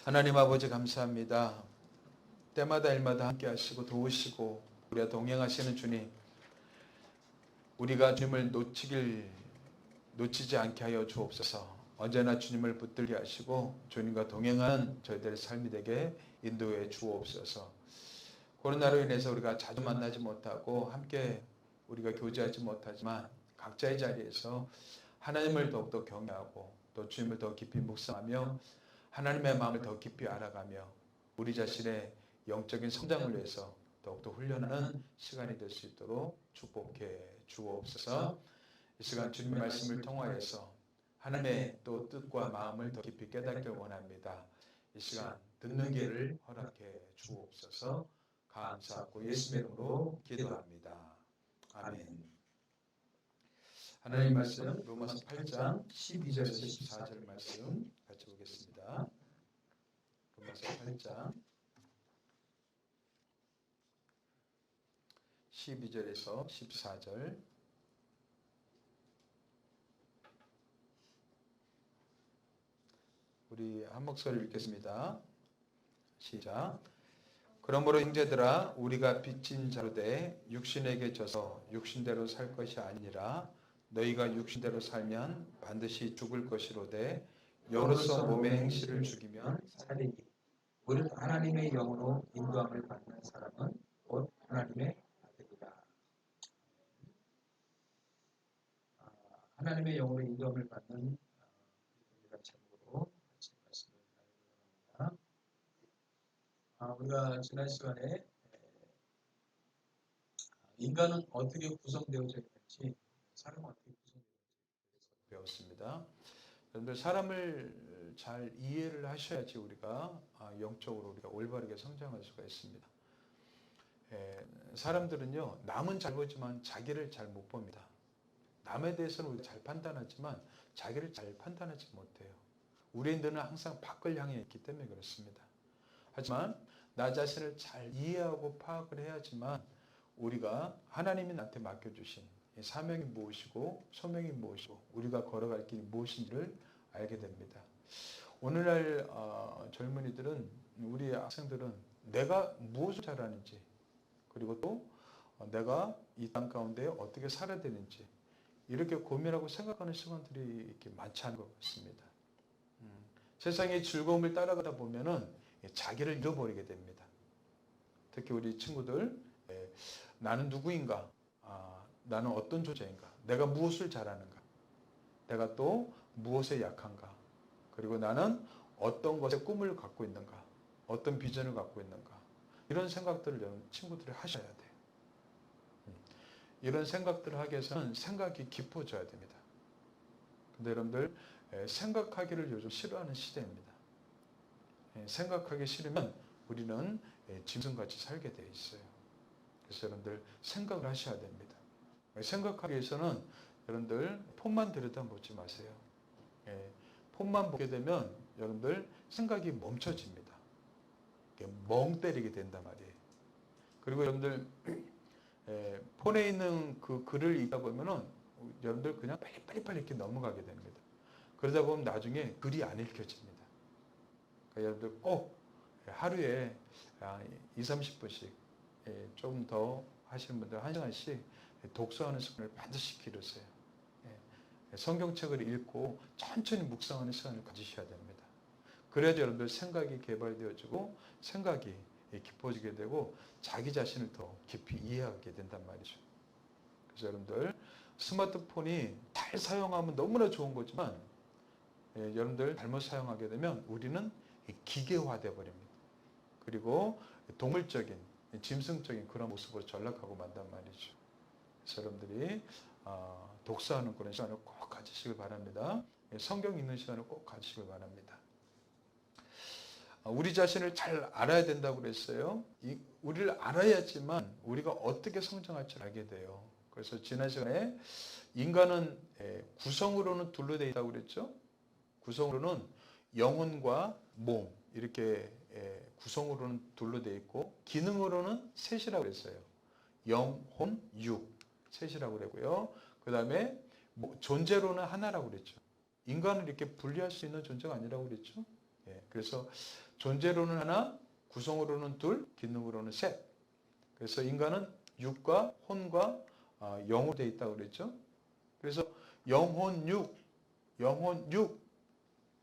하나님 아버지 감사합니다. 때마다 일마다 함께 하시고 도우시고 우리와 동행하시는 주님, 우리가 주님을 놓치지 않게 하여 주옵소서. 언제나 주님을 붙들게 하시고 주님과 동행하는 저희들의 삶이 되게 인도해 주옵소서. 코로나로 인해서 우리가 자주 만나지 못하고 함께 우리가 교제하지 못하지만 각자의 자리에서 하나님을 더욱더 경외하고 또 주님을 더 깊이 묵상하며 하나님의 마음을 더 깊이 알아가며 우리 자신의 영적인 성장을 위해서 더욱더 훈련하는 시간이 될 수 있도록 축복해 주옵소서. 이 시간 주님의 말씀을 통하여서 하나님의 또 뜻과 마음을 더 깊이 깨닫길 원합니다. 이 시간 듣는 길을 허락해 주옵소서. 감사하고 예수의 이름으로 기도합니다. 아멘. 하나님 말씀 로마서 8장 12절에서 14절 말씀 같이 보겠습니다. 로마서 8장 12절에서 14절. 우리 한 목소리 읽겠습니다. 시작. 그러므로 형제들아, 우리가 빚진 자로 돼 육신에게 져서 육신대로 살 것이 아니라 너희가 육신대로 살면 반드시 죽을 것이로되 영으로서 몸의 행실을 죽이면 살리니 우리는 하나님의 영으로 인도함을 받는 사람은 곧 하나님의 아들이라. 하나님의 영으로 인도함을 받는 이라는 제목으로 같이 말씀을 나누려고 합니다. 우리가 지난 시간에 인간은 어떻게 구성되어져 있는지, 사람은 어떻게 구성되어져 있는지 배웠습니다. 여러분들, 사람을 잘 이해를 하셔야지 우리가 영적으로 우리가 올바르게 성장할 수가 있습니다. 사람들은요, 남은 잘 보지만 자기를 잘 못 봅니다. 남에 대해서는 우리가 잘 판단하지만 자기를 잘 판단하지 못해요. 우리의 눈은 항상 밖을 향해 있기 때문에 그렇습니다. 하지만 나 자신을 잘 이해하고 파악을 해야지만 우리가 하나님이 나한테 맡겨주신 사명이 무엇이고 소명이 무엇이고 우리가 걸어갈 길이 무엇인지를 알게 됩니다. 오늘날 젊은이들은, 우리 학생들은 내가 무엇을 잘하는지, 그리고 또 내가 이 땅 가운데 어떻게 살아야 되는지 이렇게 고민하고 생각하는 시간들이 이렇게 많지 않은 것 같습니다. 세상의 즐거움을 따라가다 보면은 자기를 잃어버리게 됩니다. 특히 우리 친구들, 나는 누구인가? 나는 어떤 존재인가? 내가 무엇을 잘하는가? 내가 또 무엇에 약한가? 그리고 나는 어떤 것에 꿈을 갖고 있는가? 어떤 비전을 갖고 있는가? 이런 생각들을 여러분 친구들이 하셔야 돼요. 이런 생각들을 하기 위해서는 생각이 깊어져야 됩니다. 근데 여러분들, 생각하기를 요즘 싫어하는 시대입니다. 생각하기 싫으면 우리는 짐승같이 살게 되어 있어요. 그래서 여러분들 생각을 하셔야 됩니다. 생각하기 위해서는 여러분들 폰만 들여다보지 마세요. 폰만 보게 되면 여러분들 생각이 멈춰집니다. 멍 때리게 된단 말이에요. 그리고 여러분들 폰에 있는 그 글을 읽다 보면은 여러분들 그냥 빨리 이렇게 넘어가게 됩니다. 그러다 보면 나중에 글이 안 읽혀집니다. 그러니까 여러분들 꼭 하루에 20-30분씩 좀 더 하시는 분들 1시간씩 독서하는 습관을 반드시 기르세요. 성경책을 읽고 천천히 묵상하는 시간을 가지셔야 됩니다. 그래야지 여러분들 생각이 개발되어지고 생각이 깊어지게 되고 자기 자신을 더 깊이 이해하게 된단 말이죠. 그래서 여러분들, 스마트폰이 잘 사용하면 너무나 좋은 거지만 여러분들 잘못 사용하게 되면 우리는 기계화되어 버립니다. 그리고 동물적인, 짐승적인 그런 모습으로 전락하고 만단 말이죠. 그래서 여러분들이 독서하는 그런 시간을 꼭 가지시길 바랍니다. 성경 읽는 시간을 꼭 가지시길 바랍니다. 우리 자신을 잘 알아야 된다고 그랬어요. 우리를 알아야지만 우리가 어떻게 성장할지 알게 돼요. 그래서 지난 시간에 인간은 구성으로는 둘로 되어 있다고 그랬죠. 구성으로는 영혼과 몸, 이렇게 구성으로는 둘로 되어 있고 기능으로는 셋이라고 그랬어요. 영혼, 육, 셋이라고 그랬고요. 그 다음에 존재로는 하나라고 그랬죠. 인간을 이렇게 분리할 수 있는 존재가 아니라고 그랬죠. 그래서 존재로는 하나, 구성으로는 둘, 기능으로는 셋. 그래서 인간은 육과 혼과 영으로 되어 있다고 그랬죠. 그래서 영혼 육,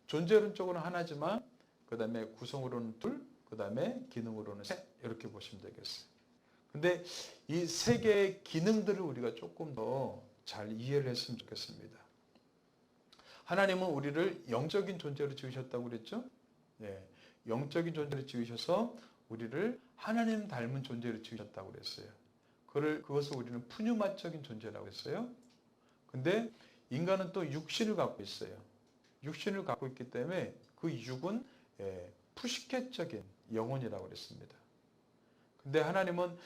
존재론적으로는 하나지만 그 다음에 구성으로는 둘, 그 다음에 기능으로는 셋, 이렇게 보시면 되겠어요. 근데 이 세 개의 기능들을 우리가 조금 더 잘 이해를 했으면 좋겠습니다. 하나님은 우리를 영적인 존재로 지으셨다고 그랬죠. 예, 영적인 존재로 지으셔서 우리를 하나님 닮은 존재로 지으셨다고 그랬어요. 그것을 우리는 푸뉴마적인 존재라고 했어요. 근데 인간은 또 육신을 갖고 있어요. 육신을 갖고 있기 때문에 그 육은 푸시켓적인 영혼이라고 그랬습니다. 근데 하나님은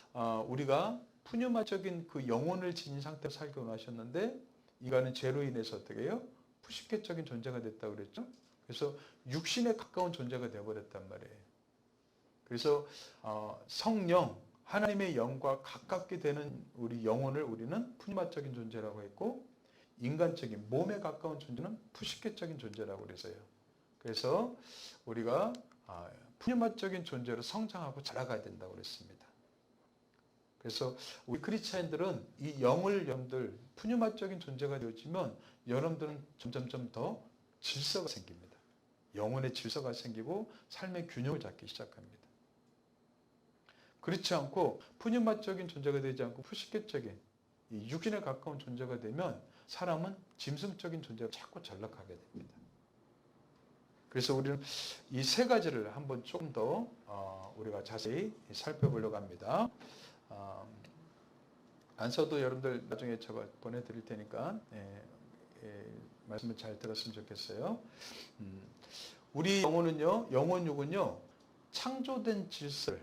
우리가 푸뉴마적인 그 영혼을 지닌 상태로 살기 원하셨는데 인간은 죄로 인해서 어떻게 해요? 푸시켓적인 존재가 됐다고 그랬죠. 그래서 육신에 가까운 존재가 되어버렸단 말이에요. 그래서 성령, 하나님의 영과 가깝게 되는 우리 영혼을 우리는 푸뉴마적인 존재라고 했고, 인간적인 몸에 가까운 존재는 푸시켓적인 존재라고 그랬어요. 그래서 우리가 푸뉴마적인 존재로 성장하고 자라가야 된다고 그랬습니다. 그래서 우리 크리스찬들은 이 영을 여러분들 푸뉴마적인 존재가 되어지면 여러분들은 점점점 더 질서가 생깁니다. 영혼의 질서가 생기고 삶의 균형을 잡기 시작합니다. 그렇지 않고 푸뉴마적인 존재가 되지 않고 푸시켓적인 이 육신에 가까운 존재가 되면 사람은 짐승적인 존재로 자꾸 전락하게 됩니다. 그래서 우리는 이 세 가지를 한번 조금 더 우리가 자세히 살펴보려고 합니다. 안서도 여러분들 나중에 제가 보내드릴 테니까 말씀을 잘 들었으면 좋겠어요. 우리 영혼은요, 영혼육은요, 창조된 질서를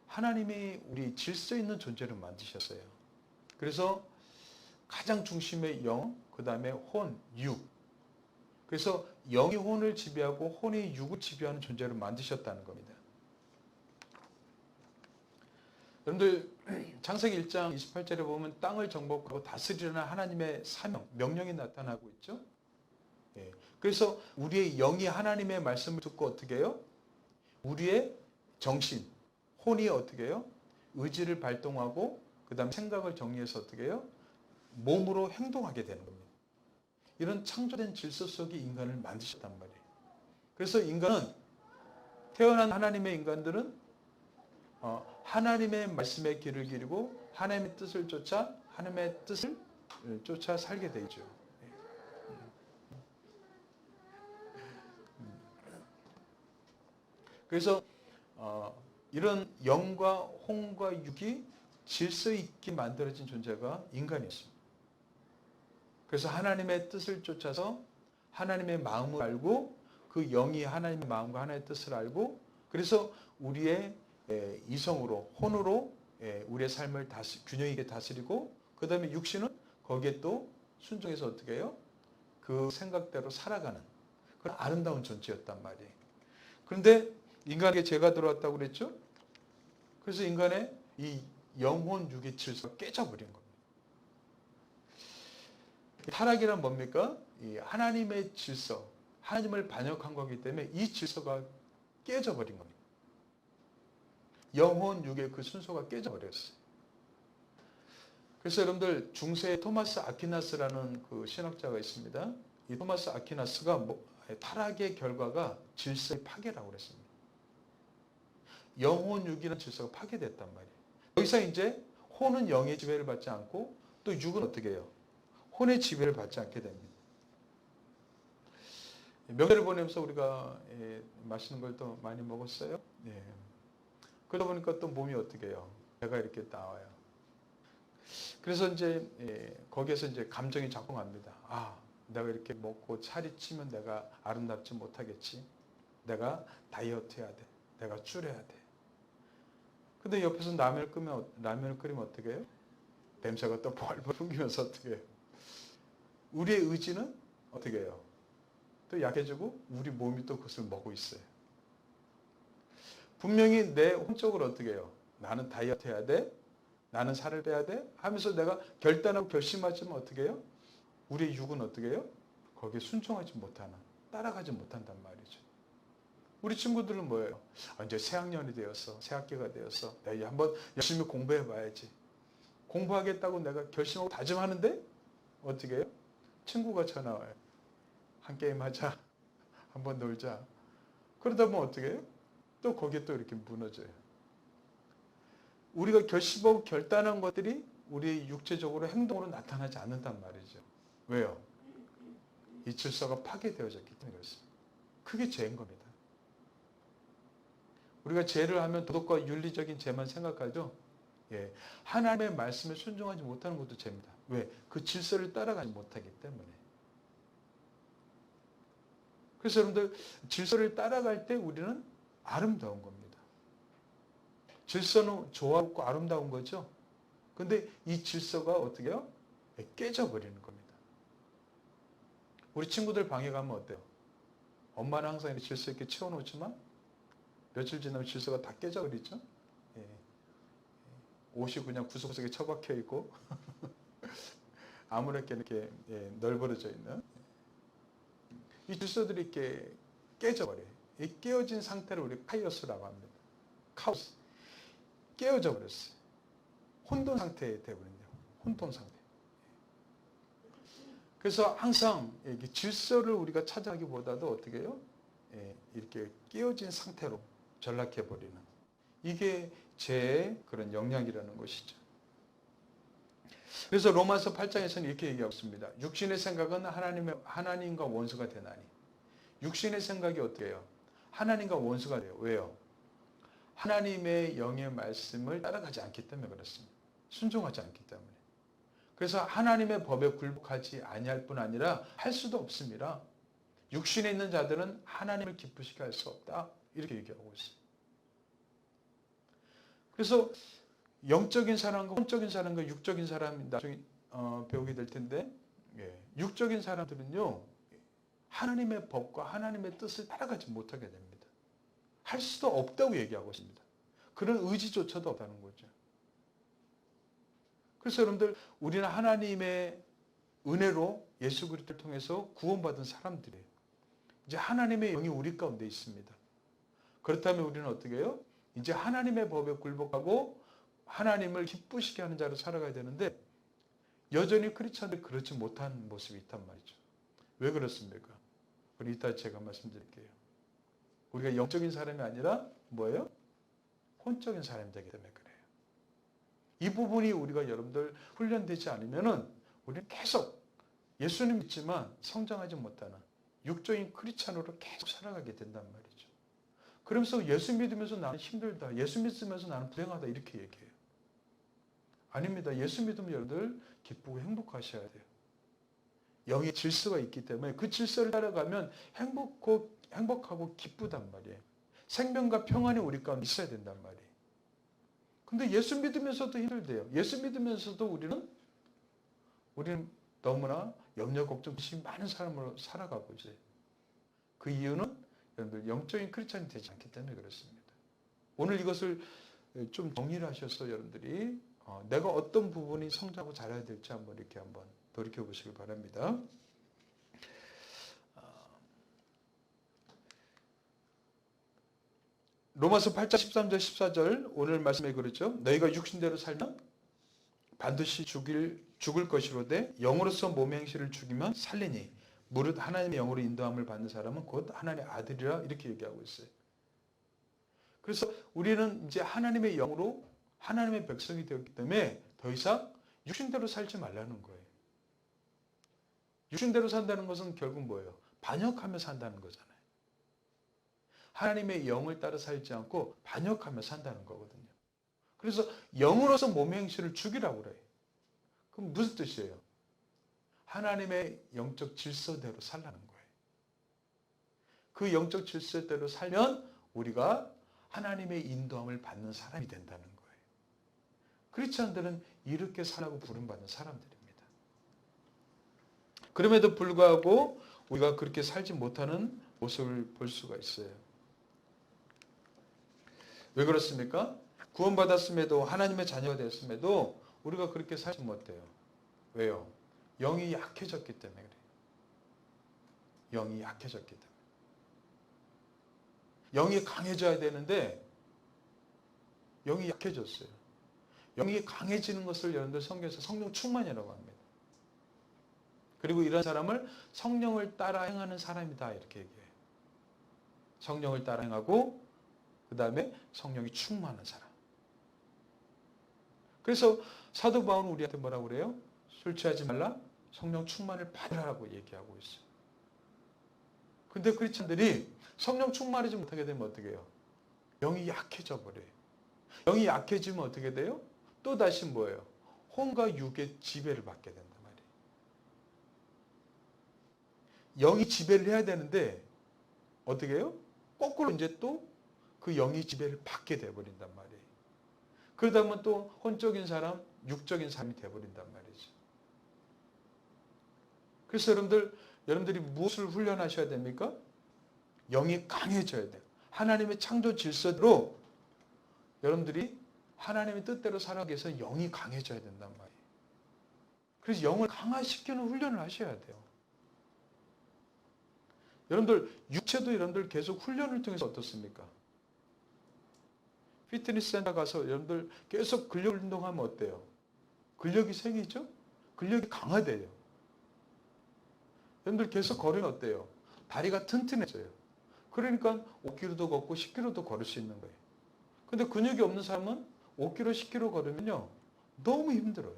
하나님이 우리 질서 있는 존재를 만드셨어요. 그래서 가장 중심의 영, 그 다음에 혼, 육. 그래서 영이 혼을 지배하고 혼이 육을 지배하는 존재를 만드셨다는 겁니다. 여러분들 창세기 1장 28절에 보면 땅을 정복하고 다스리라는 하나님의 사명, 명령이 나타나고 있죠. 그래서 우리의 영이 하나님의 말씀을 듣고 어떻게 해요? 우리의 정신, 혼이 어떻게 해요? 의지를 발동하고 그 다음 생각을 정리해서 어떻게 해요? 몸으로 행동하게 되는 겁니다. 이런 창조된 질서 속에 인간을 만드셨단 말이에요. 그래서 인간은 태어난 하나님의 인간들은 하나님의 말씀에 귀를 기르고 하나님의 뜻을 쫓아 하나님의 뜻을 쫓아 살게 되죠. 그래서 이런 영과 혼과 육이 질서 있게 만들어진 존재가 인간이었습니다. 그래서 하나님의 뜻을 쫓아서 하나님의 마음을 알고 그 영이 하나님의 마음과 하나님의 뜻을 알고 그래서 우리의 이성으로 혼으로 우리의 삶을 균형 있게 다스리고 그 다음에 육신은 거기에 또 순종해서 어떻게 해요? 그 생각대로 살아가는 그런 아름다운 존재였단 말이에요. 그런데 인간에게 죄가 들어왔다고 그랬죠? 그래서 인간의 이 영혼 육의 질서가 깨져버린 겁니다. 타락이란 뭡니까? 이 하나님의 질서, 하나님을 반역한 거기 때문에 이 질서가 깨져버린 겁니다. 영혼 육의 그 순서가 깨져버렸어요. 그래서 여러분들 중세 토마스 아퀴나스라는 그 신학자가 있습니다. 이 토마스 아퀴나스가 타락의 결과가 질서의 파괴라고 그랬습니다. 영혼 육이라는 질서가 파괴됐단 말이에요. 더 이상 이제 혼은 영의 지배를 받지 않고 또 육은 어떻게 해요? 혼의 지배를 받지 않게 됩니다. 명절을 보내면서 우리가 맛있는 걸 또 많이 먹었어요. 그러다 보니까 또 몸이 어떻게 해요? 배가 이렇게 나와요. 그래서 이제 거기에서 이제 감정이 작동합니다. 내가 이렇게 먹고 살이 찌면 내가 아름답지 못하겠지. 내가 다이어트 해야 돼. 내가 줄여야 돼. 근데 옆에서 라면을 끓이면 어떻게 해요? 냄새가 또 벌벌 풍기면서 어떻게 해요? 우리의 의지는 어떻게 해요? 또 약해지고 우리 몸이 또 그것을 먹고 있어요. 분명히 내 혼적으로 어떻게 해요? 나는 다이어트 해야 돼. 나는 살을 빼야 돼. 하면서 내가 결단하고 결심하지만 어떻게 해요? 우리의 육은 어떻게 해요? 거기에 순종하지 못하는, 따라가지 못한단 말이죠. 우리 친구들은 뭐예요? 이제 새학년이 되었어. 새학기가 되었어. 내가 이제 한번 열심히 공부해 봐야지. 공부하겠다고 내가 결심하고 다짐하는데 어떻게 해요? 친구가 전화 와요. 한 게임 하자. 한번 놀자. 그러다 보면 어떻게 해요? 또 거기에 또 이렇게 무너져요. 우리가 결심하고 결단한 것들이 우리 육체적으로 행동으로 나타나지 않는단 말이죠. 왜요? 이 질서가 파괴되어졌기 때문에 그렇습니다. 그게 죄인 겁니다. 우리가 죄를 하면 도덕과 윤리적인 죄만 생각하죠. 예, 하나님의 말씀에 순종하지 못하는 것도 죄입니다. 왜? 그 질서를 따라가지 못하기 때문에. 그래서 여러분들 질서를 따라갈 때 우리는 아름다운 겁니다. 질서는 좋았고 아름다운 거죠. 근데 이 질서가 어떻게 해요? 깨져버리는 겁니다. 우리 친구들 방에 가면 어때요? 엄마는 항상 질서 있게 채워놓지만 며칠 지나면 질서가 다 깨져버리죠. 예. 옷이 그냥 구석구석에 처박혀 있고 아무렇게 이렇게 널브러져 있는 이 질서들이 이렇게 깨져버려요. 이 깨어진 상태를 우리 카이오스라고 합니다. 카오스. 깨어져 버렸어요. 혼돈 상태에 되어버린대요. 혼돈 상태. 그래서 항상 질서를 우리가 찾아가기보다도 어떻게 해요? 이렇게 깨어진 상태로 전락해버리는. 이게 죄의 그런 영향이라는 것이죠. 그래서 로마서 8장에서는 이렇게 얘기하고 있습니다. 육신의 생각은 하나님과 원수가 되나니. 육신의 생각이 어떻게 해요? 하나님과 원수가 돼요. 왜요? 하나님의 영의 말씀을 따라가지 않기 때문에 그렇습니다. 순종하지 않기 때문에. 그래서 하나님의 법에 굴복하지 아니할 뿐 아니라 할 수도 없습니다. 육신에 있는 자들은 하나님을 기쁘시게 할 수 없다. 이렇게 얘기하고 있어요. 그래서 영적인 사람과 혼적인 사람과 육적인 사람이 나중에 배우게 될 텐데 육적인 사람들은요. 하나님의 법과 하나님의 뜻을 따라가지 못하게 됩니다. 할 수도 없다고 얘기하고 있습니다. 그런 의지조차도 없다는 거죠. 그래서 여러분들 우리는 하나님의 은혜로 예수 그리스도를 통해서 구원받은 사람들이에요. 이제 하나님의 영이 우리 가운데 있습니다. 그렇다면 우리는 어떻게 해요? 이제 하나님의 법에 굴복하고 하나님을 기쁘시게 하는 자로 살아가야 되는데 여전히 크리스천들이 그렇지 못한 모습이 있단 말이죠. 왜 그렇습니까? 우리 이따 제가 말씀드릴게요. 우리가 영적인 사람이 아니라 뭐예요? 혼적인 사람이 되기 때문에 그래요. 이 부분이 우리가 여러분들 훈련되지 않으면은 우리는 계속 예수님 믿지만 성장하지 못하는 육적인 크리스찬으로 계속 살아가게 된단 말이죠. 그러면서 예수 믿으면서 나는 힘들다. 예수 믿으면서 나는 불행하다. 이렇게 얘기해요. 아닙니다. 예수 믿으면 여러분들 기쁘고 행복하셔야 돼요. 영의 질서가 있기 때문에 그 질서를 따라가면 행복하고 기쁘단 말이에요. 생명과 평안이 우리 가운데 있어야 된단 말이에요. 근데 예수 믿으면서도 힘들대요. 예수 믿으면서도 우리는 너무나 염려, 걱정, 의심이 많은 사람으로 살아가고 있어요. 그 이유는 여러분들 영적인 크리스찬이 되지 않기 때문에 그렇습니다. 오늘 이것을 좀 정리를 하셔서 여러분들이 내가 어떤 부분이 성장하고 잘해야 될지 한번 돌이켜 보시길 바랍니다. 로마서 8장 13절 14절 오늘 말씀에 그렇죠. 너희가 육신대로 살면 반드시 죽을 것이로되 영으로서 몸의 행실을 죽이면 살리니 무릇 하나님의 영으로 인도함을 받는 사람은 곧 하나님의 아들이라 이렇게 얘기하고 있어요. 그래서 우리는 이제 하나님의 영으로 하나님의 백성이 되었기 때문에 더 이상 육신대로 살지 말라는 거예요. 육신대로 산다는 것은 결국 뭐예요? 반역하며 산다는 거잖아요. 하나님의 영을 따라 살지 않고 반역하며 산다는 거거든요. 그래서 영으로서 몸의 행실을 죽이라고 그래요. 그럼 무슨 뜻이에요? 하나님의 영적 질서대로 살라는 거예요. 그 영적 질서대로 살면 우리가 하나님의 인도함을 받는 사람이 된다는 거예요. 크리스찬들은 이렇게 살라고 부름받는 사람들입니다. 그럼에도 불구하고 우리가 그렇게 살지 못하는 모습을 볼 수가 있어요. 왜 그렇습니까? 구원받았음에도 하나님의 자녀가 되었음에도 우리가 그렇게 살지 못해요. 왜요? 영이 약해졌기 때문에 그래요. 영이 약해졌기 때문에. 영이 강해져야 되는데 영이 약해졌어요. 영이 강해지는 것을 여러분들 성경에서 성령 충만이라고 합니다. 그리고 이런 사람을 성령을 따라 행하는 사람이다 이렇게 얘기해요. 성령을 따라 행하고 그 다음에 성령이 충만한 사람. 그래서 사도 바울은 우리한테 뭐라고 그래요? 술 취하지 말라, 성령 충만을 받으라고 얘기하고 있어요. 근데 크리스천들이 성령 충만하지 못하게 되면 어떻게 해요? 영이 약해져 버려요. 영이 약해지면 어떻게 돼요? 또 다시 뭐예요? 혼과 육의 지배를 받게 된단 말이에요. 영이 지배를 해야 되는데 어떻게 해요? 거꾸로 이제 또 그 영이 지배를 받게 돼버린단 말이에요. 그러다 보면 또 혼적인 사람, 육적인 사람이 돼버린단 말이죠. 그래서 여러분들이 무엇을 훈련하셔야 됩니까? 영이 강해져야 돼요. 하나님의 창조 질서대로 여러분들이 하나님의 뜻대로 살아가기 위해서 영이 강해져야 된단 말이에요. 그래서 영을 강화시키는 훈련을 하셔야 돼요. 여러분들 육체도 여러분들 계속 훈련을 통해서 어떻습니까? 피트니스 센터 가서 여러분들 계속 근력 운동하면 어때요? 근력이 생기죠? 근력이 강화돼요. 여러분들 계속 걸으면 어때요? 다리가 튼튼해져요. 그러니까 5km도 걷고 10km도 걸을 수 있는 거예요. 근데 근육이 없는 사람은 5km, 10km 걸으면요. 너무 힘들어요.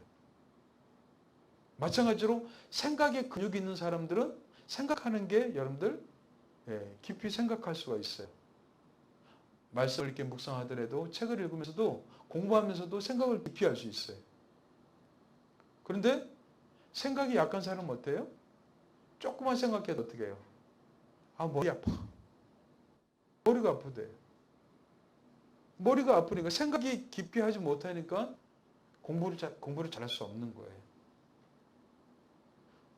마찬가지로 생각에 근육이 있는 사람들은 생각하는 게 여러분들 깊이 생각할 수가 있어요. 말씀을 이렇게 묵상하더라도 책을 읽으면서도 공부하면서도 생각을 깊이 할 수 있어요. 그런데 생각이 약한 사람은 어때요? 조금만 생각해도 어떻게 해요? 아, 머리 아파. 머리가 아프대. 머리가 아프니까 생각이 깊이 하지 못하니까 공부를 잘할 수 없는 거예요.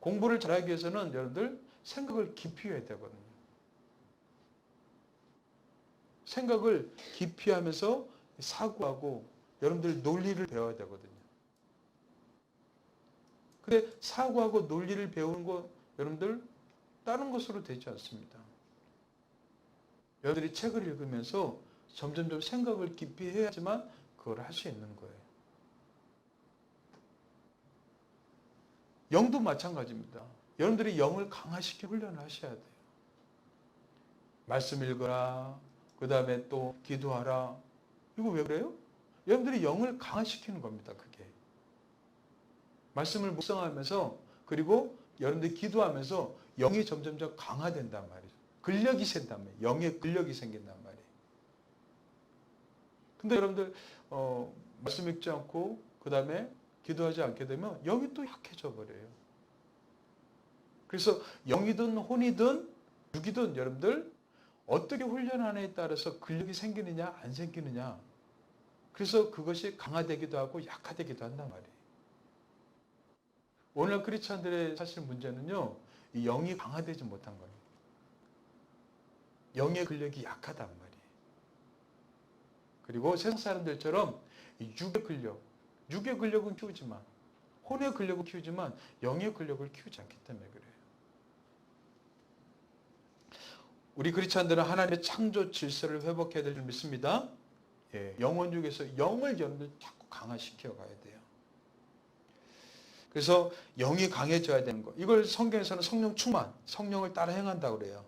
공부를 잘하기 위해서는 여러분들 생각을 깊이 해야 되거든요. 생각을 깊이 하면서 사고하고 여러분들 논리를 배워야 되거든요. 근데 사고하고 논리를 배우는 거 여러분들 다른 것으로 되지 않습니다. 여러분들이 책을 읽으면서 점점점 생각을 깊이 해야지만 그걸 할 수 있는 거예요. 영도 마찬가지입니다. 여러분들이 영을 강화시키는 훈련을 하셔야 돼요. 말씀 읽어라. 그 다음에 또 기도하라. 이거 왜 그래요? 여러분들이 영을 강화시키는 겁니다. 그게. 말씀을 묵상하면서 그리고 여러분들이 기도하면서 영이 점점점 강화된단 말이죠. 근력이 생긴단 말이에요. 영의 근력이 생긴단 말이에요. 근데 여러분들 말씀 읽지 않고 그 다음에 기도하지 않게 되면 영이 또 약해져 버려요. 그래서 영이든 혼이든 육이든 여러분들 어떻게 훈련하느냐에 따라서 근력이 생기느냐 안 생기느냐. 그래서 그것이 강화되기도 하고 약화되기도 한단 말이에요. 오늘 크리스찬들의 사실 문제는요. 이 영이 강화되지 못한 거예요. 영의 근력이 약하단 말이에요. 그리고 세상 사람들처럼 육의 근력은 키우지만 혼의 근력은 키우지만 영의 근력을 키우지 않기 때문에 그래요. 우리 크리스찬들은 하나님의 창조 질서를 회복해야 될 줄 믿습니다. 영혼육에서 영을 여러분들 자꾸 강화시켜 가야 돼요. 그래서 영이 강해져야 되는 거. 이걸 성경에서는 성령 충만, 성령을 따라 행한다고 그래요.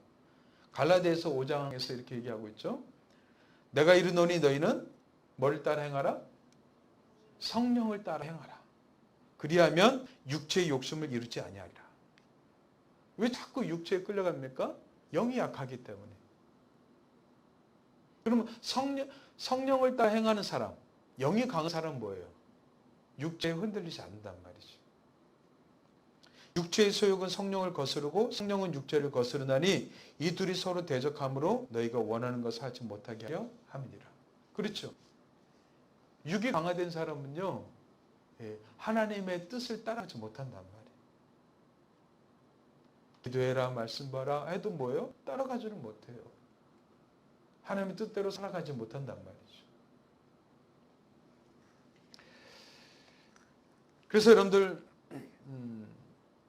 갈라디아서 5장에서 이렇게 얘기하고 있죠. 내가 이르노니 너희는 뭐를 따라 행하라? 성령을 따라 행하라. 그리하면 육체의 욕심을 이루지 아니하리라. 왜 자꾸 육체에 끌려갑니까? 영이 약하기 때문에. 그러면 성령을 따라 행하는 사람, 영이 강한 사람은 뭐예요? 육체에 흔들리지 않는단 말이죠. 육체의 소욕은 성령을 거스르고 성령은 육체를 거스르나니 이 둘이 서로 대적함으로 너희가 원하는 것을 하지 못하게 하려 함이니라. 그렇죠. 육이 강화된 사람은요. 하나님의 뜻을 따라가지 못한단 말이에요. 기도해라 말씀 봐라 해도 뭐예요? 따라가지는 못해요. 하나님의 뜻대로 살아가지 못한단 말이죠. 그래서 여러분들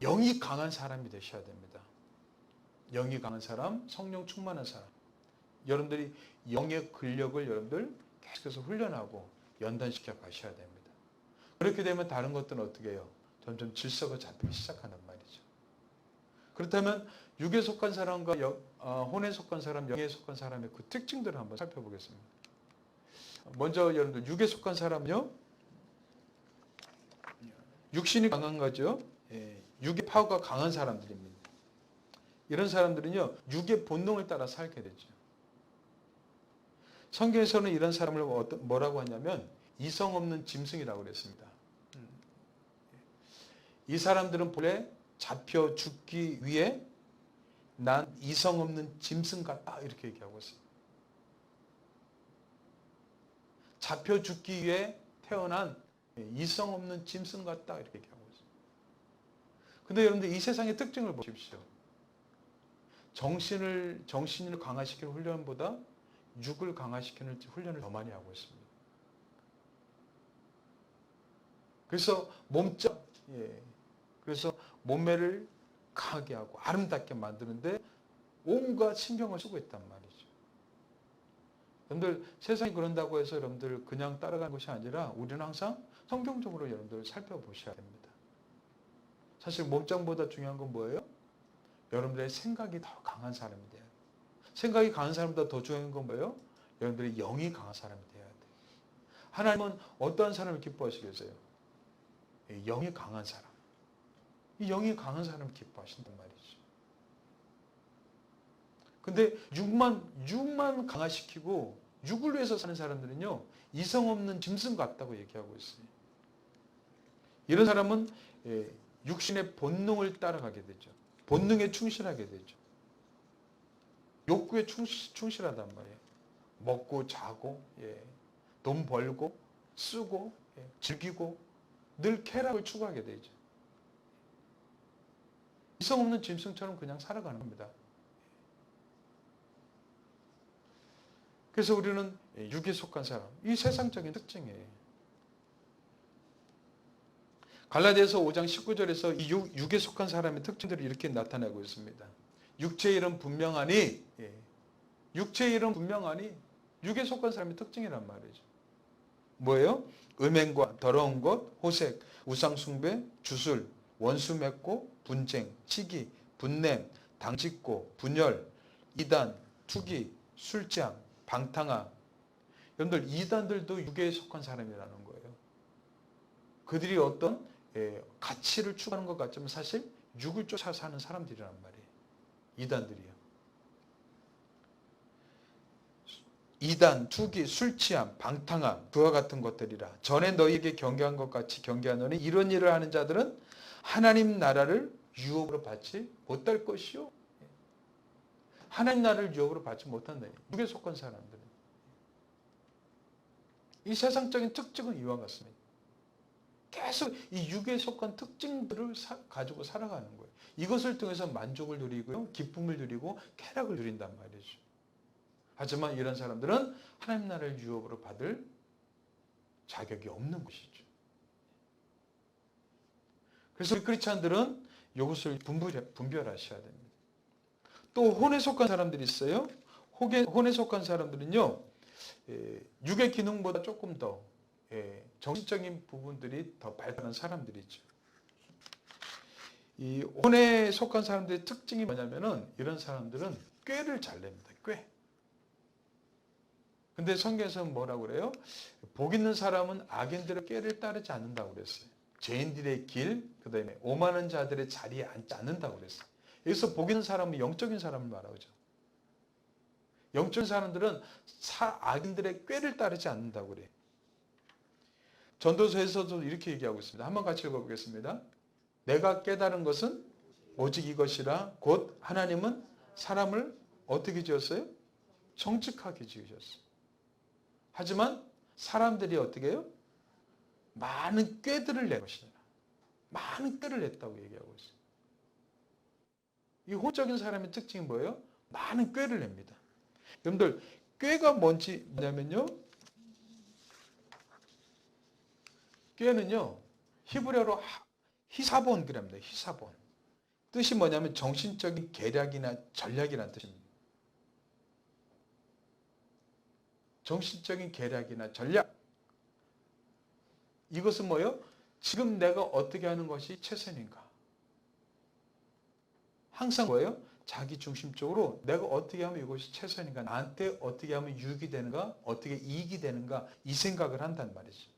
영이 강한 사람이 되셔야 됩니다. 영이 강한 사람, 성령 충만한 사람. 여러분들이 영의 근력을 여러분들 계속해서 훈련하고 연단시켜 가셔야 됩니다. 그렇게 되면 다른 것들은 어떻게 해요? 점점 질서가 잡히기 시작하는 말이죠. 그렇다면 육에 속한 사람과 혼에 속한 사람, 영에 속한 사람의 그 특징들을 한번 살펴보겠습니다. 먼저 여러분들 육에 속한 사람은요, 육신이 강한 거죠. 육의 파워가 강한 사람들입니다. 이런 사람들은요, 육의 본능을 따라 살게 되죠. 성경에서는 이런 사람을 뭐라고 하냐면 이성 없는 짐승이라고 그랬습니다. 이 사람들은 본래 잡혀 죽기 위해 난 이성 없는 짐승 같다 이렇게 얘기하고 있어요. 잡혀 죽기 위해 태어난 이성 없는 짐승 같다 이렇게 얘기하고 있어요. 근데 여러분들 이 세상의 특징을 보십시오. 정신을 강화시키는 훈련보다 육을 강화시키는 훈련을 더 많이 하고 있습니다. 그래서 그래서 몸매를 강하게 하고 아름답게 만드는데 온갖 신경을 쓰고 있단 말이죠. 여러분들 세상이 그런다고 해서 여러분들 그냥 따라가는 것이 아니라 우리는 항상 성경적으로 여러분들 살펴보셔야 됩니다. 사실 몸짱보다 중요한 건 뭐예요? 여러분들의 생각이 더 강한 사람이 돼야 돼요. 생각이 강한 사람보다 더 중요한 건 뭐예요? 여러분들의 영이 강한 사람이 돼야 돼요. 하나님은 어떠한 사람을 기뻐하시겠어요? 영이 강한 사람. 이 영이 강한 사람을 기뻐하신단 말이죠. 근데 육만 강화시키고 육을 위해서 사는 사람들은요, 이성 없는 짐승 같다고 얘기하고 있어요. 이런 사람은 육신의 본능을 따라가게 되죠. 본능에 충실하게 되죠. 욕구에 충실하단 말이에요. 먹고 자고, 돈 벌고, 쓰고, 즐기고, 늘 쾌락을 추구하게 되죠. 이성 없는 짐승처럼 그냥 살아가는 겁니다. 그래서 우리는 육에 속한 사람, 이 세상적인 특징이에요. 갈라디아서 5장 19절에서 이 육에 속한 사람의 특징들을 이렇게 나타내고 있습니다. 육체의 일은 분명하니, 육체의 일은 분명하니 육에 속한 사람의 특징이란 말이죠. 뭐예요? 음행과 더러운 것, 호색, 우상숭배, 주술, 원수 맺고, 분쟁, 시기, 분냄, 당짓고, 분열, 이단, 투기, 술취함, 방탕함. 여러분들 이단들도 육에 속한 사람이라는 거예요. 그들이 어떤 가치를 추구하는 것 같지만 사실 육을 쫓아 사는 사람들이란 말이에요. 이단들이요. 이단, 투기, 술취함, 방탕함, 그와 같은 것들이라. 전에 너희에게 경계한 것 같이 경계하노니 이런 일을 하는 자들은 하나님 나라를 유업으로 받지 못할 것이요. 하나님 나라를 유업으로 받지 못한다. 육에 속한 사람들은. 이 세상적인 특징은 이와 같습니다. 계속 이 육에 속한 특징들을 가지고 살아가는 거예요. 이것을 통해서 만족을 누리고요, 기쁨을 누리고 쾌락을 누린단 말이죠. 하지만 이런 사람들은 하나님 나라를 유업으로 받을 자격이 없는 것이죠. 그래서 우리 크리스찬들은 이것을 분별하셔야 됩니다. 또 혼에 속한 사람들이 있어요. 혼에 속한 사람들은요, 육의 기능보다 조금 더 정신적인 부분들이 더 발달한 사람들이죠. 이 혼에 속한 사람들의 특징이 뭐냐면은 이런 사람들은 꾀를 잘 냅니다. 꾀. 근데 성경에서는 뭐라고 그래요? 복 있는 사람은 악인들의 꾀를 따르지 않는다고 그랬어요. 죄인들의 길, 그 다음에 오만한 자들의 자리에 앉지 않는다고 그랬어요. 여기서 복 있는 사람은 영적인 사람을 말하죠. 영적인 사람들은 악인들의 꾀를 따르지 않는다고 그래요. 전도서에서도 이렇게 얘기하고 있습니다. 한번 같이 읽어보겠습니다. 내가 깨달은 것은 오직 이것이라 곧 하나님은 사람을 어떻게 지었어요? 정직하게 지으셨어요. 하지만 사람들이 어떻게 해요? 많은 꾀들을 낸 것이다. 많은 꾀를 냈다고 얘기하고 있어요. 이 혼적인 사람의 특징이 뭐예요? 많은 꾀를 냅니다. 여러분들 꾀가 뭐냐면요. 꾀는요. 히브리어로 히사본 그랍니다. 히사본. 뜻이 뭐냐면 정신적인 계략이나 전략이라는 뜻입니다. 정신적인 계략이나 전략. 이것은 뭐예요? 지금 내가 어떻게 하는 것이 최선인가? 항상 뭐예요? 자기 중심적으로 내가 어떻게 하면 이것이 최선인가? 나한테 어떻게 하면 유익이 되는가? 어떻게 이익이 되는가? 이 생각을 한단 말이죠.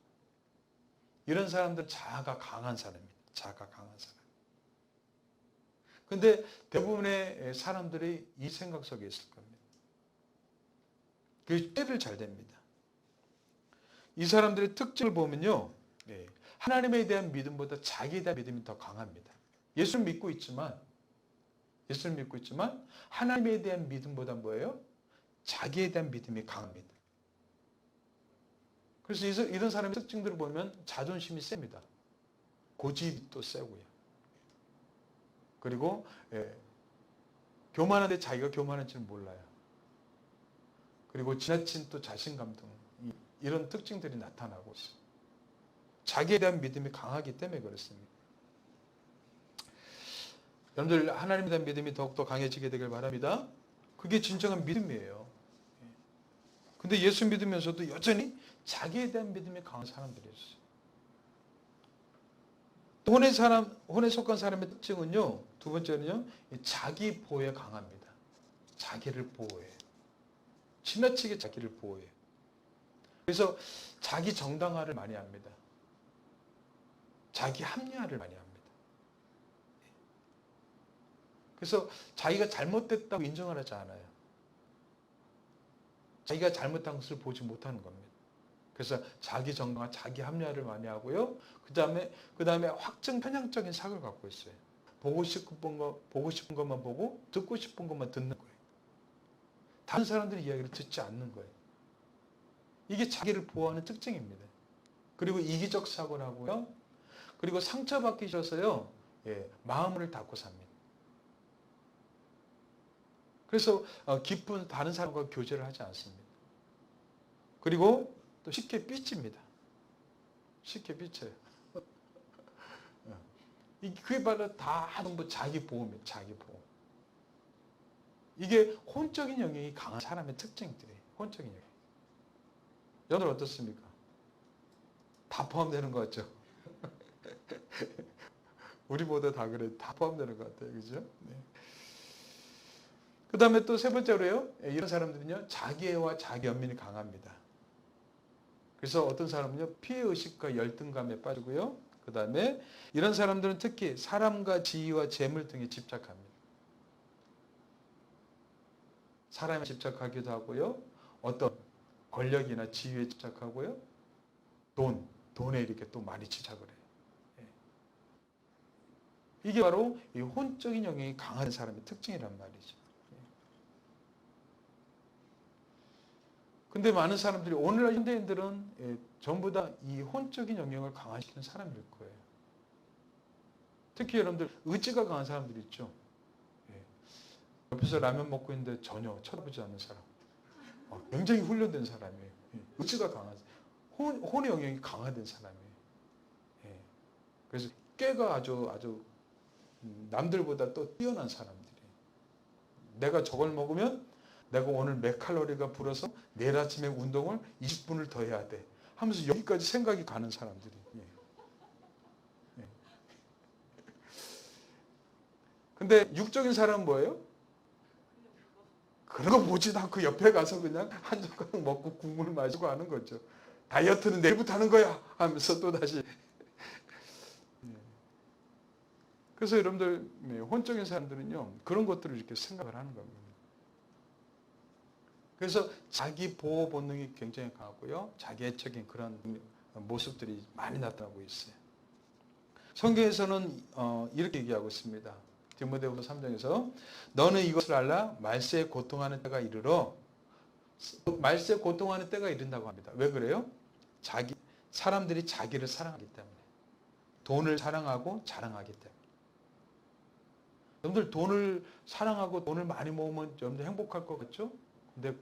이런 사람들은 자아가 강한 사람입니다. 자아가 강한 사람. 근데 대부분의 사람들이 이 생각 속에 있을 겁니다. 그 때를 잘 됩니다. 이 사람들의 특징을 보면요. 하나님에 대한 믿음보다 자기에 대한 믿음이 더 강합니다. 예수를 믿고 있지만 하나님에 대한 믿음보다 뭐예요? 자기에 대한 믿음이 강합니다. 그래서 이런 사람의 특징들을 보면 자존심이 셉니다. 고집도 세고요. 그리고 교만한데 자기가 교만한 줄 몰라요. 그리고 지나친 또 자신감 등 이런 특징들이 나타나고 있어요. 자기에 대한 믿음이 강하기 때문에 그렇습니다. 여러분들 하나님에 대한 믿음이 더욱더 강해지게 되길 바랍니다. 그게 진정한 믿음이에요. 근데 예수 믿으면서도 여전히 자기에 대한 믿음이 강한 사람들이 있어요. 혼에 속한 사람의 특징은요, 두 번째는요, 자기 보호에 강합니다. 자기를 보호해. 지나치게 자기를 보호해. 그래서 자기 정당화를 많이 합니다. 자기 합리화를 많이 합니다. 그래서 자기가 잘못됐다고 인정을 하지 않아요. 자기가 잘못한 것을 보지 못하는 겁니다. 그래서 자기 정당화, 자기 합리화를 많이 하고요. 그 다음에 확증 편향적인 사고를 갖고 있어요. 보고 싶은 것만 보고 듣고 싶은 것만 듣는 거예요. 다른 사람들의 이야기를 듣지 않는 거예요. 이게 자기를 보호하는 특징입니다. 그리고 이기적 사고를 하고요. 그리고 상처받기 싫어서요. 마음을 닫고 삽니다. 그래서 깊은 다른 사람과 교제를 하지 않습니다. 그리고 또 쉽게 삐집니다. 쉽게 삐쳐요. 그게 바로 다 전부 자기 보호입니다. 자기 보호. 이게 혼적인 영역이 강한 사람의 특징들이에요. 혼적인 영역. 여러분 어떻습니까? 다 포함되는 것 같죠? 우리 모두 다 그래. 다 포함되는 것 같아요. 그죠? 네. 그 다음에 또 세 번째로요. 이런 사람들은요. 자기애와 자기 연민이 강합니다. 그래서 어떤 사람은요. 피해의식과 열등감에 빠지고요. 그 다음에 이런 사람들은 특히 사람과 지위와 재물 등에 집착합니다. 사람에 집착하기도 하고요. 어떤 권력이나 지위에 집착하고요. 돈에 이렇게 또 많이 집착을 해요. 이게 바로 이 혼적인 영역이 강한 사람의 특징이란 말이죠. 근데 많은 사람들이 오늘날 현대인들은 전부 다 이 혼적인 영역을 강화시키는 사람일 거예요. 특히 여러분들 의지가 강한 사람들 있죠. 옆에서 라면 먹고 있는데 전혀 쳐다보지 않는 사람. 굉장히 훈련된 사람이에요. 의지가 강한 사람. 혼의 영역이 강화된 사람이에요. 그래서 꾀가 아주 남들보다 또 뛰어난 사람들이에요. 내가 저걸 먹으면 내가 오늘 몇 칼로리가 불어서 내일 아침에 운동을 20분을 더 해야 돼. 하면서 여기까지 생각이 가는 사람들이. 근데 육적인 사람은 뭐예요? 그런 거 보지도 않고 옆에 가서 그냥 한 젓가락 먹고 국물 마시고 하는 거죠. 다이어트는 내일부터 하는 거야 하면서 또 다시. 그래서 여러분들 혼적인 사람들은요. 그런 것들을 이렇게 생각을 하는 겁니다. 그래서 자기 보호 본능이 굉장히 강하고요. 자기애적인 그런 모습들이 많이 나타나고 있어요. 성경에서는 이렇게 얘기하고 있습니다. 디모데후서 3장에서 너는 이것을 알라 말세에 고통하는 때가 이르러 말세에 고통하는 때가 이른다고 합니다. 왜 그래요? 사람들이 자기를 사랑하기 때문에. 돈을 사랑하고 자랑하기 때문에. 여러분들 돈을 사랑하고 돈을 많이 모으면 여러분들 행복할 것 같죠? 근데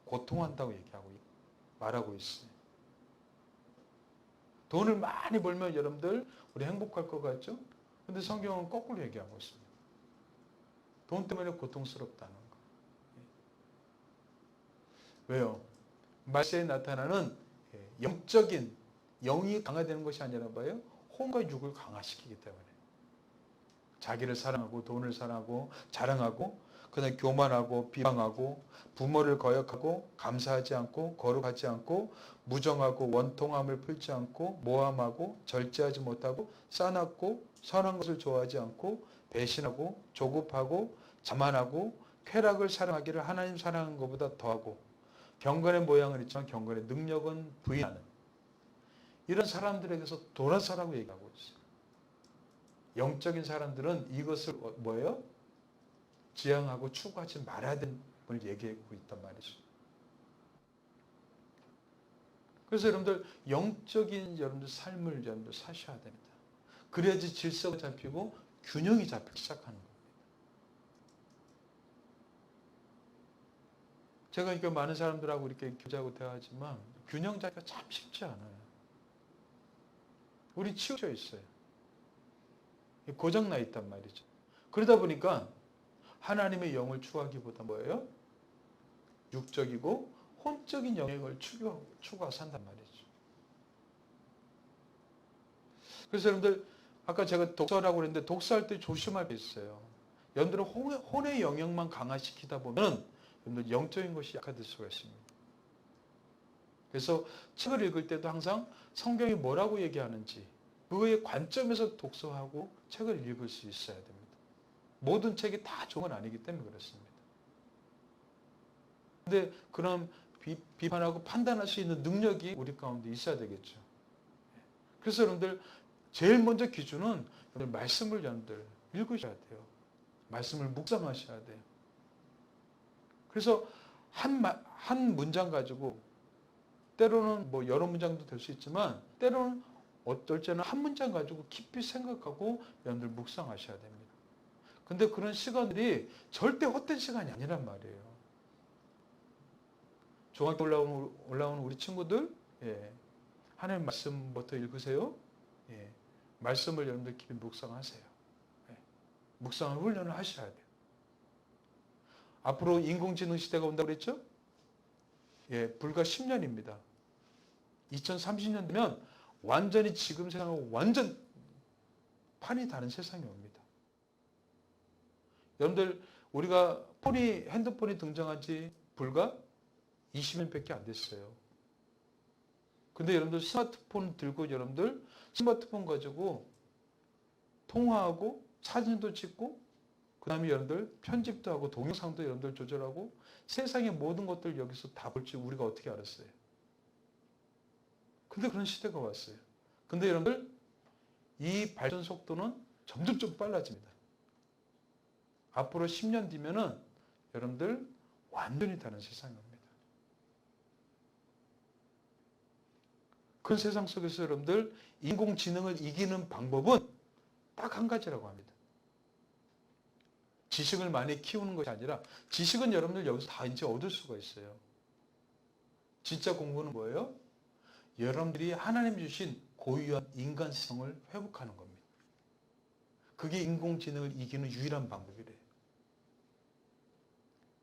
고통한다고 말하고 있어요. 돈을 많이 벌면 여러분들 우리 행복할 것 같죠? 근데 성경은 거꾸로 얘기하고 있습니다. 돈 때문에 고통스럽다는 거. 왜요? 말세에 나타나는 영적인 영이 강화되는 것이 아니라 뭐예요? 혼과 육을 강화시키기 때문에. 자기를 사랑하고 돈을 사랑하고 자랑하고 그다음에 교만하고 비방하고 부모를 거역하고 감사하지 않고 거룩하지 않고 무정하고 원통함을 풀지 않고 모함하고 절제하지 못하고 싸납고 선한 것을 좋아하지 않고 배신하고 조급하고 자만하고 쾌락을 사랑하기를 하나님 사랑하는 것보다 더하고 경건의 모양은 있지만 경건의 능력은 부인하는 이런 사람들에게서 돌아서라고 얘기하고 있어요. 영적인 사람들은 이것을 뭐예요? 지향하고 추구하지 말아야 되는 걸 얘기하고 있단 말이죠. 그래서 여러분들 영적인 여러분들 삶을 여러분들 사셔야 됩니다. 그래야지 질서가 잡히고 균형이 잡히기 시작하는 겁니다. 제가 이렇게 많은 사람들하고 이렇게 교제하고 대화하지만 균형 잡기가 참 쉽지 않아요. 우리 치우쳐 있어요. 고장나 있단 말이죠. 그러다 보니까 하나님의 영을 추구하기보다 뭐예요? 육적이고 혼적인 영역을 추구하고 산단 말이죠. 그래서 여러분들 아까 제가 독서라고 그랬는데 독서할 때 조심할 게 있어요. 여러분들은 혼의 영역만 강화시키다 보면 여러분들 영적인 것이 약화될 수가 있습니다. 그래서 책을 읽을 때도 항상 성경이 뭐라고 얘기하는지 그거의 관점에서 독서하고 책을 읽을 수 있어야 됩니다. 모든 책이 다 좋은 건 아니기 때문에 그렇습니다. 근데 그런 비판하고 판단할 수 있는 능력이 우리 가운데 있어야 되겠죠. 그래서 여러분들 제일 먼저 기준은 여러분들 말씀을 여러분들 읽으셔야 돼요. 말씀을 묵상하셔야 돼요. 그래서 한 문장 가지고 때로는 뭐 여러 문장도 될 수 있지만 때로는 어떨 때는 한 문장 가지고 깊이 생각하고 여러분들 묵상하셔야 됩니다. 근데 그런 시간들이 절대 헛된 시간이 아니란 말이에요. 중학교 올라오는 우리 친구들, 하나님 말씀부터 읽으세요. 말씀을 여러분들 깊이 묵상하세요. 묵상을 훈련을 하셔야 돼요. 앞으로 인공지능 시대가 온다고 그랬죠? 불과 10년입니다. 2030년 되면 완전히 지금 세상하고 완전 판이 다른 세상이 옵니다. 여러분들 우리가 핸드폰이 등장한 지 불과 20년밖에 안 됐어요. 근데 여러분들 스마트폰 들고 여러분들 스마트폰 가지고 통화하고 사진도 찍고 그 다음에 여러분들 편집도 하고 동영상도 여러분들 조절하고 세상의 모든 것들 여기서 다 볼 줄 우리가 어떻게 알았어요? 근데 그런 시대가 왔어요. 근데 여러분들 이 발전 속도는 점점 좀 빨라집니다. 앞으로 10년 뒤면은 여러분들 완전히 다른 세상이 옵니다. 그 세상 속에서 여러분들 인공지능을 이기는 방법은 딱 한 가지라고 합니다. 지식을 많이 키우는 것이 아니라 지식은 여러분들 여기서 다 이제 얻을 수가 있어요. 진짜 공부는 뭐예요? 여러분들이 하나님 주신 고유한 인간성을 회복하는 겁니다. 그게 인공지능을 이기는 유일한 방법이래요.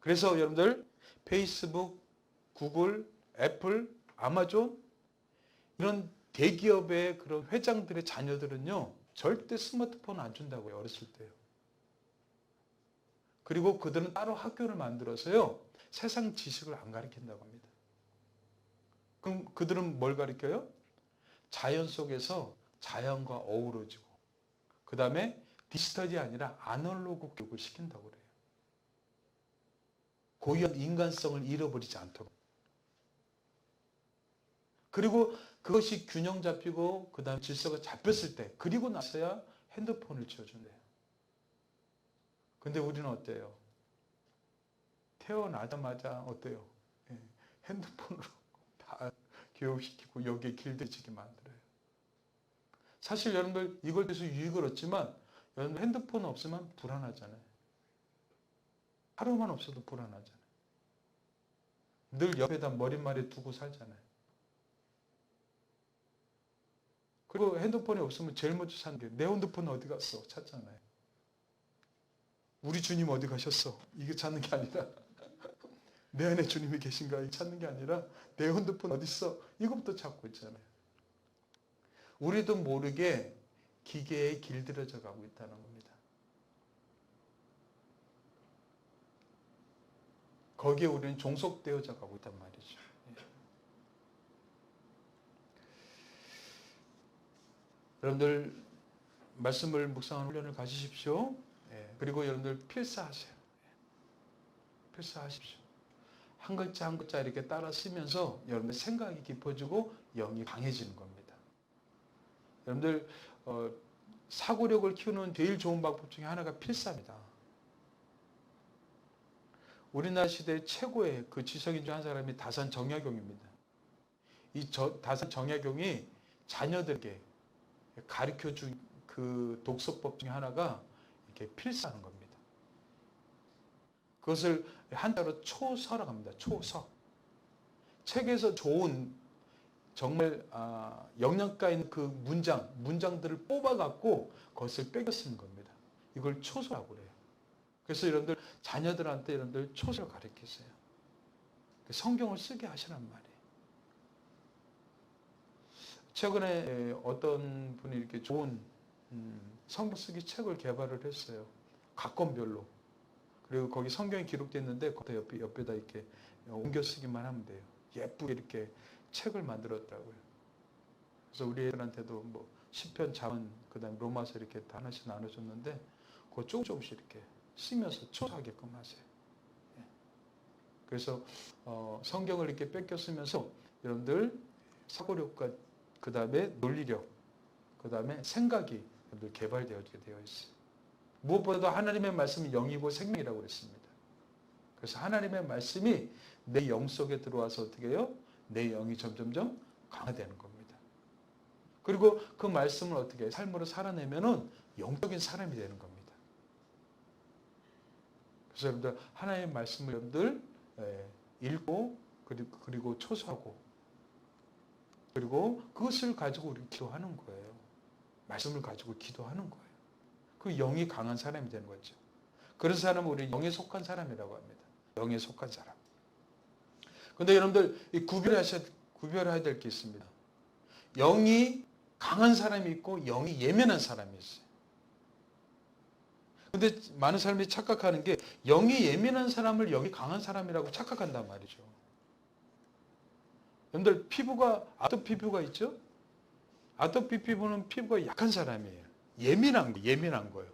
그래서 여러분들 페이스북, 구글, 애플, 아마존 이런 대기업의 그런 회장들의 자녀들은요 절대 스마트폰 안 준다고요. 어렸을 때요. 그리고 그들은 따로 학교를 만들어서요 세상 지식을 안 가르친다고 합니다. 그럼 그들은 뭘 가르쳐요? 자연 속에서 자연과 어우러지고 그 다음에 디지털이 아니라 아날로그 교육을 시킨다고 그래요. 고유한 인간성을 잃어버리지 않도록. 그리고 그것이 균형 잡히고 그 다음에 질서가 잡혔을 때 그리고 나서야 핸드폰을 지어준대요. 근데 우리는 어때요? 태어나자마자 어때요? 핸드폰으로 다 교육시키고 여기에 길들이게 만들어요. 사실 여러분들 이걸 통해서 유익을 얻지만 여러분들 핸드폰 없으면 불안하잖아요. 하루만 없어도 불안하잖아요. 늘 옆에다 머릿말에 두고 살잖아요. 그리고 핸드폰이 없으면 제일 먼저 찾는 게 내 핸드폰 어디 갔어? 찾잖아요. 우리 주님 어디 가셨어? 이게 찾는 게 아니라 내 안에 주님이 계신가 찾는 게 아니라 내 핸드폰 어디 있어? 이것부터 찾고 있잖아요. 우리도 모르게 기계에 길들여져 가고 있다는 겁니다. 거기에 우리는 종속되어져 가고 있단 말이죠. 여러분들 말씀을 묵상하는 훈련을 가지십시오. 그리고 여러분들 필사하세요. 필사하십시오. 한 글자 한 글자 이렇게 따라 쓰면서 여러분들 생각이 깊어지고 영이 강해지는 겁니다. 여러분들 사고력을 키우는 제일 좋은 방법 중에 하나가 필사입니다. 우리나라 시대 최고의 그 지성인 중 한 사람이 다산 정약용입니다. 이 다산 정약용이 자녀들에게 가르쳐준 그 독서법 중에 하나가 이렇게 필사하는 겁니다. 그것을 한자로 초서라고 합니다. 초서. 책에서 좋은 정말 영양가 있는 그 문장들을 뽑아갖고 그것을 빼겨 쓰는 겁니다. 이걸 초서라고 그래요. 그래서 여러분들 자녀들한테 여러분들 초서를 가르치세요. 성경을 쓰게 하시란 말이에요. 최근에 어떤 분이 이렇게 좋은 성경 쓰기 책을 개발을 했어요. 각 권별로. 그리고 거기 성경이 기록되어 있는데 그 옆에다 이렇게 옮겨 쓰기만 하면 돼요. 예쁘게 이렇게 책을 만들었더라고요. 그래서 우리 애들한테도 뭐 시편, 잠언, 그다음 로마서 이렇게 다 하나씩 나눠줬는데 그거 조금씩 이렇게 쓰면서 초소하게끔 하세요. 그래서 성경을 이렇게 뺏겨 쓰면서 여러분들 사고력과 그 다음에 논리력, 그 다음에 생각이 여러분들 개발되어지게 되어 있어요. 무엇보다도 하나님의 말씀이 영이고 생명이라고 그랬습니다. 그래서 하나님의 말씀이 내 영 속에 들어와서 어떻게 해요? 내 영이 점점점 강화되는 겁니다. 그리고 그 말씀을 어떻게 해요? 삶으로 살아내면은 영적인 사람이 되는 겁니다. 그래서 여러분들 하나님의 말씀을 여러분들 읽고 그리고 초소하고 그리고 그것을 가지고 우리 기도하는 거예요. 말씀을 가지고 기도하는 거예요. 그 영이 강한 사람이 되는 거죠. 그런 사람은 우리 영에 속한 사람이라고 합니다. 영에 속한 사람. 그런데 여러분들 구별해야 될 게 있습니다. 영이 강한 사람이 있고 영이 예민한 사람이 있어요. 그런데 많은 사람들이 착각하는 게 영이 예민한 사람을 영이 강한 사람이라고 착각한단 말이죠. 여러분들 피부가 아토피 피부가 있죠? 아토피 피부는 피부가 약한 사람이에요. 예민한 거예요.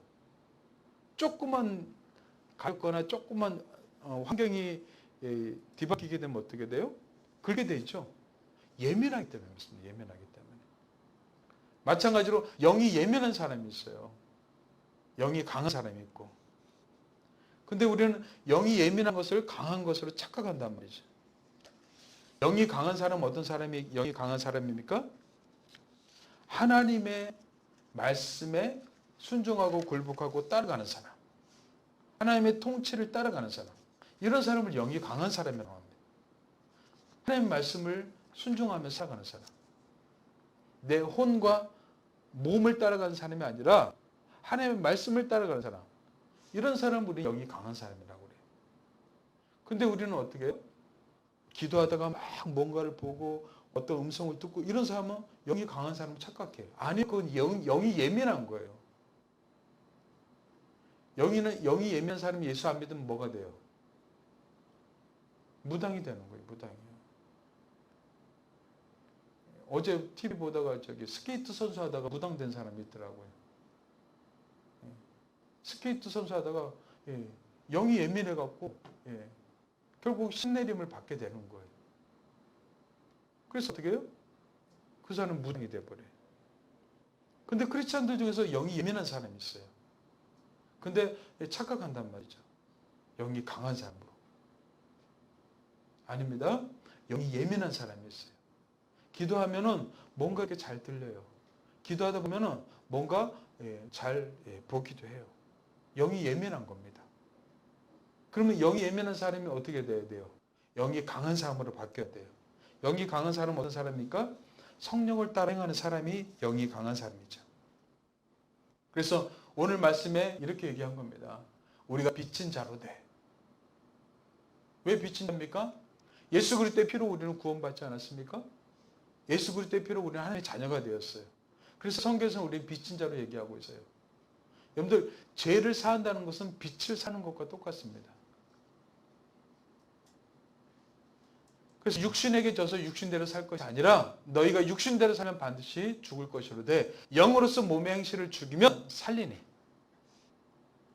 조금만 가렵거나 조금만 환경이 뒤바뀌게 되면 어떻게 돼요? 그렇게 돼 있죠. 예민하기 때문에 그렇습니다. 예민하기 때문에. 마찬가지로 영이 예민한 사람이 있어요. 영이 강한 사람이 있고. 근데 우리는 영이 예민한 것을 강한 것으로 착각한단 말이죠. 영이 강한 사람은 어떤 사람이 영이 강한 사람입니까? 하나님의 말씀에 순종하고 굴복하고 따라가는 사람. 하나님의 통치를 따라가는 사람. 이런 사람을 영이 강한 사람이라고 합니다. 하나님의 말씀을 순종하면서 살아가는 사람. 내 혼과 몸을 따라가는 사람이 아니라 하나님의 말씀을 따라가는 사람. 이런 사람은 우리 영이 강한 사람이라고 그래요. 근데 우리는 어떻게 해요? 기도하다가 막 뭔가를 보고 어떤 음성을 듣고 이런 사람은 영이 강한 사람을 착각해요. 아니, 그건 영이 예민한 거예요. 영이 예민한 사람이 예수 안 믿으면 뭐가 돼요? 무당이 되는 거예요. 무당이요. 어제 TV 보다가 스케이트 선수 하다가 무당 된 사람이 있더라고요. 스케이트 선수 하다가 영이 예민해갖고 결국 신내림을 받게 되는 거예요. 그래서 어떻게 해요? 그 사람은 무당이 돼버려요. 근데 크리스찬들 중에서 영이 예민한 사람이 있어요. 근데 착각한단 말이죠. 영이 강한 사람으로. 아닙니다. 영이 예민한 사람이 있어요. 기도하면은 뭔가 이렇게 잘 들려요. 기도하다 보면은 뭔가 잘 보기도 해요. 영이 예민한 겁니다. 그러면 영이 예민한 사람이 어떻게 돼야 돼요? 영이 강한 사람으로 바뀌어야 돼요. 영이 강한 사람은 어떤 사람입니까? 성령을 따라 행하는 사람이 영이 강한 사람이죠. 그래서 오늘 말씀에 이렇게 얘기한 겁니다. 우리가 빚진 자로 돼. 왜 빛인 자입니까? 예수 그리스도의 피로 우리는 구원받지 않았습니까? 예수 그리스도의 피로 우리는 하나님의 자녀가 되었어요. 그래서 성경에서는 우리는 빛인 자로 얘기하고 있어요. 여러분들, 죄를 사한다는 것은 빛을 사는 것과 똑같습니다. 그래서 육신에게 져서 육신대로 살 것이 아니라 너희가 육신대로 살면 반드시 죽을 것이로되 영으로서 몸의 행실을 죽이면 살리니.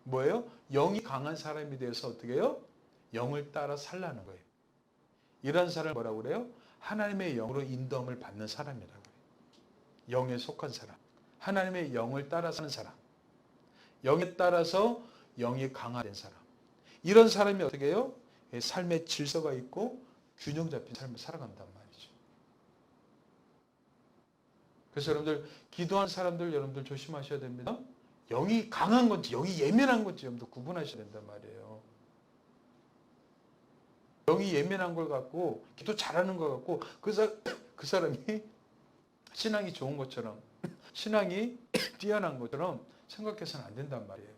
뭐예요? 영이 강한 사람이 되어서 어떻게 해요? 영을 따라 살라는 거예요. 이런 사람을 뭐라고 그래요? 하나님의 영으로 인도함을 받는 사람이라고 해요. 영에 속한 사람. 하나님의 영을 따라 사는 사람. 영에 따라서 영이 강화된 사람. 이런 사람이 어떻게 해요? 삶의 질서가 있고 균형 잡힌 삶을 살아간단 말이죠. 그래서 여러분들, 기도한 사람들 여러분들 조심하셔야 됩니다. 영이 강한 건지 영이 예민한 건지 여러분들 구분하셔야 된단 말이에요. 영이 예민한 걸 갖고 기도 잘하는 걸 갖고 그 사람이 신앙이 좋은 것처럼 신앙이 뛰어난 것처럼 생각해서는 안 된단 말이에요.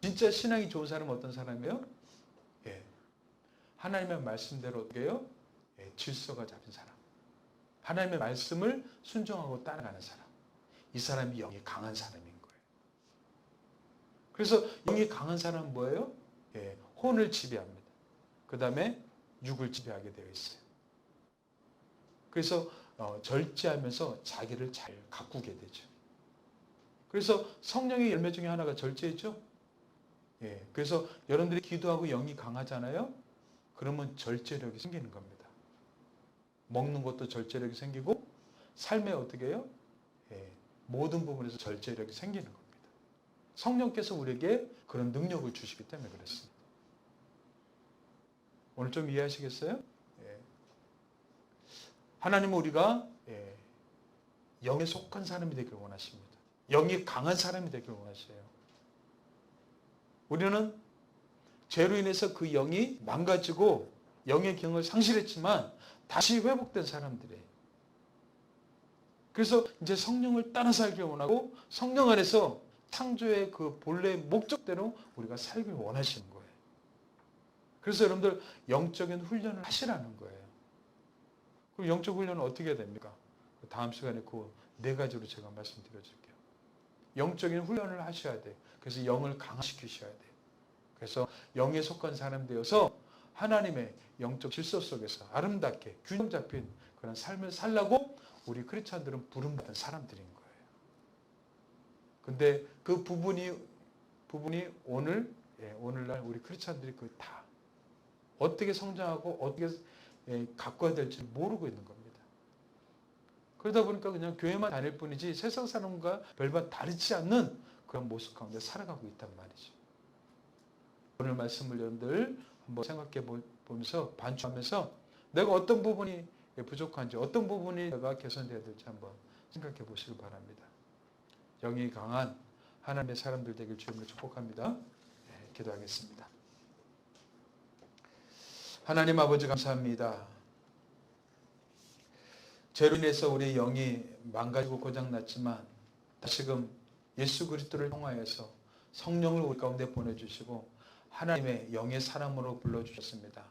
진짜 신앙이 좋은 사람은 어떤 사람이에요? 하나님의 말씀대로 어떻게 해요? 질서가 잡힌 사람. 하나님의 말씀을 순종하고 따라가는 사람. 이 사람이 영이 강한 사람인 거예요. 그래서 영이 강한 사람은 뭐예요? 혼을 지배합니다. 그 다음에 육을 지배하게 되어 있어요. 그래서 절제하면서 자기를 잘 가꾸게 되죠. 그래서 성령의 열매 중에 하나가 절제죠. 그래서 여러분들이 기도하고 영이 강하잖아요. 그러면 절제력이 생기는 겁니다. 먹는 것도 절제력이 생기고 삶에 어떻게 해요? 모든 부분에서 절제력이 생기는 겁니다. 성령께서 우리에게 그런 능력을 주시기 때문에 그렇습니다. 오늘 좀 이해하시겠어요? 하나님은 우리가 영에 속한 사람이 되길 원하십니다. 영이 강한 사람이 되길 원하셔요. 우리는 죄로 인해서 그 영이 망가지고 영의 기능을 상실했지만 다시 회복된 사람들이에요. 그래서 이제 성령을 따라 살길 원하고 성령 안에서 창조의 그 본래 목적대로 우리가 살길 원하시는 거예요. 그래서 여러분들 영적인 훈련을 하시라는 거예요. 그럼 영적 훈련은 어떻게 해야 됩니까? 다음 시간에 그 네 가지로 제가 말씀드려줄게요. 영적인 훈련을 하셔야 돼요. 그래서 영을 강화시키셔야 돼요. 그래서 영에 속한 사람 되어서 하나님의 영적 질서 속에서 아름답게 균형 잡힌 그런 삶을 살라고 우리 크리스찬들은 부름받은 사람들인 거예요. 근데 그 부분이 오늘날 우리 크리스찬들이 그 다 어떻게 성장하고 어떻게 가꿔야 될지 모르고 있는 겁니다. 그러다 보니까 그냥 교회만 다닐 뿐이지 세상 사람과 별반 다르지 않는 그런 모습 가운데 살아가고 있단 말이죠. 오늘 말씀을 여러분들 한번 생각해 보면서 반추하면서 내가 어떤 부분이 부족한지 어떤 부분이 내가 개선돼야 될지 한번 생각해 보시기 바랍니다. 영이 강한 하나님의 사람들 되길 주님으로 축복합니다. 기도하겠습니다. 하나님 아버지 감사합니다. 죄로 인해서 우리의 영이 망가지고 고장났지만 다시금 예수 그리스도를 통하여서 성령을 우리 가운데 보내주시고 하나님의 영의 사람으로 불러주셨습니다.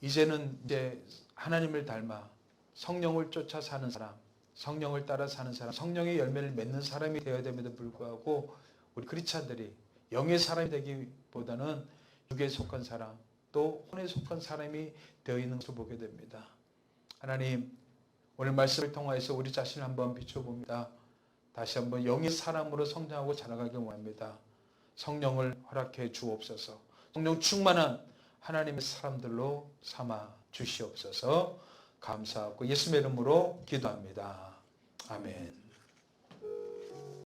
이제는 하나님을 닮아 성령을 쫓아 사는 사람, 성령을 따라 사는 사람, 성령의 열매를 맺는 사람이 되어야 됨에도 불구하고 우리 크리스찬들이 영의 사람이 되기보다는 육에 속한 사람, 또 혼에 속한 사람이 되어 있는 것을 보게 됩니다. 하나님, 오늘 말씀을 통하여서 우리 자신을 한번 비춰봅니다. 다시 한번 영의 사람으로 성장하고 자라가길 원합니다. 성령을 허락해 주옵소서. 성령 충만한 하나님의 사람들로 삼아 주시옵소서. 감사하고 예수의 이름으로 기도합니다. 아멘.